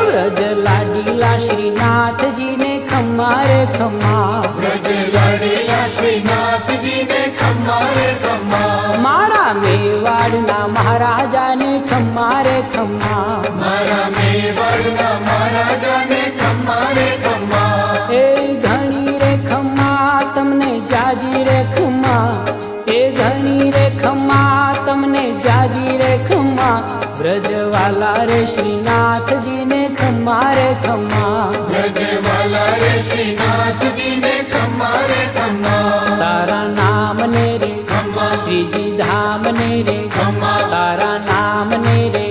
व्रज लाडीला श्रीनाथ जी ने खम्मा रे खम्मा, व्रज लाडीला श्रीनाथ जी ने खम्मा रे खम्मा, मारा मेवाड़ना महाराजा ने खम्मा रे खम्मा, मारा मेवाड़ना महाराजा ने खम्मा रे खम्मा, ए घणी रे खम्मा तमने जाजी रे खम्मा, ए घणी रे खम्मा तमने जाजी रे खम्मा, ब्रजवाला रे श्रीनाथ जी ने खम्मा रे खम्मा, ब्रजवाला रे श्रीनाथ जी ने खम्मा रे खम्मा, तारा नाम ने रे खम्मा, श्रीजी धाम ने रे खम्मा, तारा नाम ने रे